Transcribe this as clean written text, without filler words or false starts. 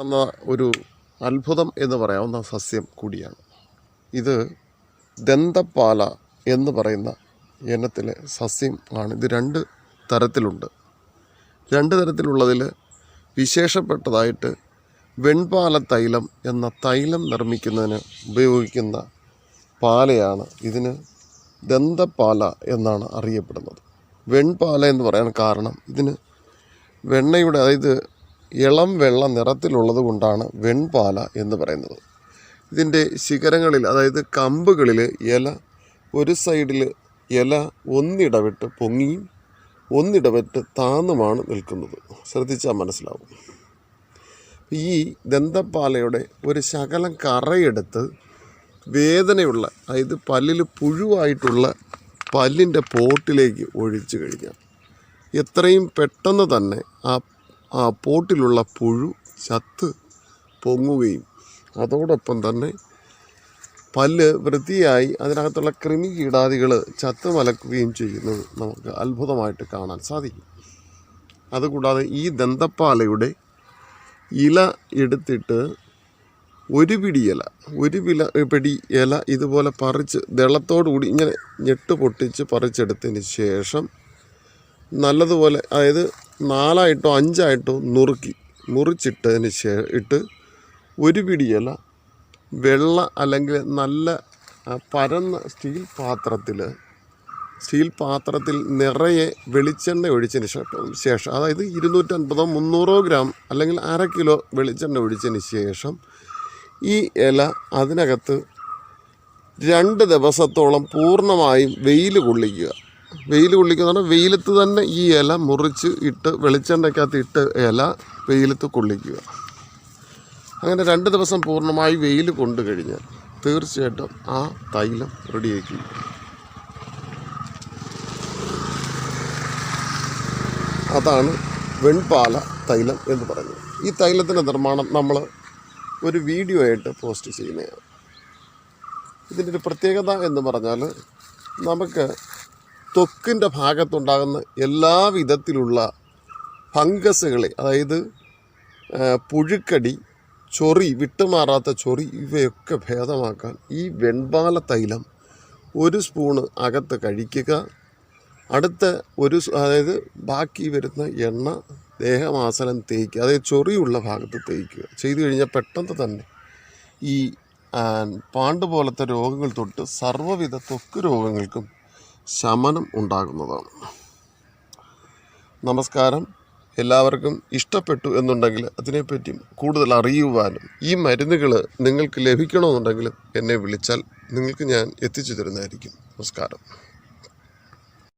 കാണുന്ന ഒരു അത്ഭുതം എന്ന് പറയാവുന്ന സസ്യം കൂടിയാണ് ഇത്. ദന്തപ്പാല എന്ന് പറയുന്ന ഇനത്തിലെ സസ്യം ആണ്. ഇത് രണ്ട് തരത്തിലുണ്ട്. രണ്ട് തരത്തിലുള്ളതിൽ വിശേഷപ്പെട്ടതായിട്ട് വെൺപാല തൈലം എന്ന തൈലം നിർമ്മിക്കുന്നതിന് ഉപയോഗിക്കുന്ന പാലയാണ് ഇതിന് ദന്തപ്പാല എന്നാണ് അറിയപ്പെടുന്നത്. വെൺപാല എന്ന് പറയാൻ കാരണം ഇതിന് വെണ്ണയുടെ, അതായത് ഇളം വെള്ള നിറത്തിലുള്ളത് കൊണ്ടാണ് വെൺപാല എന്ന് പറയുന്നത്. ഇതിൻ്റെ ശിഖരങ്ങളിൽ, അതായത് കമ്പുകളിൽ ഇല ഒരു സൈഡിൽ ഇല ഒന്നിടവിട്ട് പൊങ്ങിയും ഒന്നിടവിട്ട് താന്നുമാണ് നിൽക്കുന്നത്. ശ്രദ്ധിച്ചാൽ മനസ്സിലാവും. ഈ ദന്തപ്പാലയുടെ ഒരു ശകലം കറയെടുത്ത് വേദനയുള്ള, അതായത് പല്ലിൽ പുഴുവായിട്ടുള്ള പല്ലിൻ്റെ പോട്ടിലേക്ക് ഒഴിച്ചു കഴിഞ്ഞാൽ എത്രയും പെട്ടെന്ന് തന്നെ ആ പോട്ടിലുള്ള പുഴു ചത്ത് പൊങ്ങുകയും അതോടൊപ്പം തന്നെ പല്ല് വൃത്തിയായി അതിനകത്തുള്ള കൃമി കീടാദികൾ ചത്ത് മലക്കുകയും ചെയ്യുന്നത് നമുക്ക് അത്ഭുതമായിട്ട് കാണാൻ സാധിക്കും. അതുകൂടാതെ ഈ ദന്തപ്പാലയുടെ ഇല എടുത്തിട്ട് ഒരു പിടി ഇല ഇതുപോലെ പറിച്ച് ദളത്തോടുകൂടി ഇങ്ങനെ ഞെട്ട് പൊട്ടിച്ച് പറിച്ചെടുത്തതിന് ശേഷം നല്ലതുപോലെ, അതായത് 4 5 മുറിച്ചിട്ടതിന് ഇട്ട് ഒരു പിടി ഇല വെള്ള അല്ലെങ്കിൽ നല്ല പരന്ന സ്റ്റീൽ പാത്രത്തിൽ നിറയെ വെളിച്ചെണ്ണ ഒഴിച്ചതിന് ശേഷം, അതായത് 250-300 ഗ്രാം അല്ലെങ്കിൽ 1/2 കിലോ വെളിച്ചെണ്ണ ഒഴിച്ചതിന് ശേഷം ഈ ഇല അതിനകത്ത് 2 ദിവസത്തോളം പൂർണ്ണമായും വെയിൽ കൊള്ളിക്കുക. പറഞ്ഞാൽ വെയിലത്ത് തന്നെ ഈ ഇല മുറിച്ച് ഇട്ട് വെളിച്ചെണ്ണയ്ക്കകത്ത് ഇട്ട് ഇല വെയിലത്ത് കൊള്ളിക്കുക. അങ്ങനെ 2 ദിവസം പൂർണ്ണമായി വെയിൽ കൊണ്ടു കഴിഞ്ഞാൽ തീർച്ചയായിട്ടും ആ തൈലം റെഡിയാക്കി. അതാണ് വെൺപാല തൈലം എന്ന് പറയുന്നത്. ഈ തൈലത്തിൻ്റെ നിർമ്മാണം നമ്മൾ ഒരു വീഡിയോ ആയിട്ട് പോസ്റ്റ് ചെയ്യുന്നതാണ്. ഇതിൻ്റെ ഒരു പ്രത്യേകത എന്ന് പറഞ്ഞാൽ നമുക്ക് ത്വക്കിൻ്റെ ഭാഗത്തുണ്ടാകുന്ന എല്ലാ വിധത്തിലുള്ള ഫംഗസുകളെ, അതായത് പുഴുക്കടി, ചൊറി, വിട്ടുമാറാത്ത ചൊറി, ഇവയൊക്കെ ഭേദമാക്കാൻ ഈ വെൺപാല തൈലം 1 സ്പൂണ് അകത്ത് കഴിക്കുക. അടുത്ത അതായത് ബാക്കി വരുന്ന എണ്ണ ദേഹമാസനം തേയ്ക്കുക, അതായത് ചൊറിയുള്ള ഭാഗത്ത് തേയ്ക്കുക. ചെയ്തു കഴിഞ്ഞാൽ പെട്ടെന്ന് തന്നെ ഈ പാണ്ട് പോലത്തെ രോഗങ്ങൾ തൊട്ട് സർവ്വവിധ ത്വക്ക് രോഗങ്ങൾക്കും ശമനം ഉണ്ടാകുന്നതാണ്. നമസ്കാരം. എല്ലാവർക്കും ഇഷ്ടപ്പെട്ടു എന്നുണ്ടെങ്കിൽ അതിനെപ്പറ്റി കൂടുതൽ അറിയുവാനും ഈ മരുന്നുകൾ നിങ്ങൾക്ക് ലഭിക്കണമെന്നുണ്ടെങ്കിൽ എന്നെ വിളിച്ചാൽ നിങ്ങൾക്ക് ഞാൻ എത്തിച്ചു തരുന്നതായിരിക്കും. നമസ്കാരം.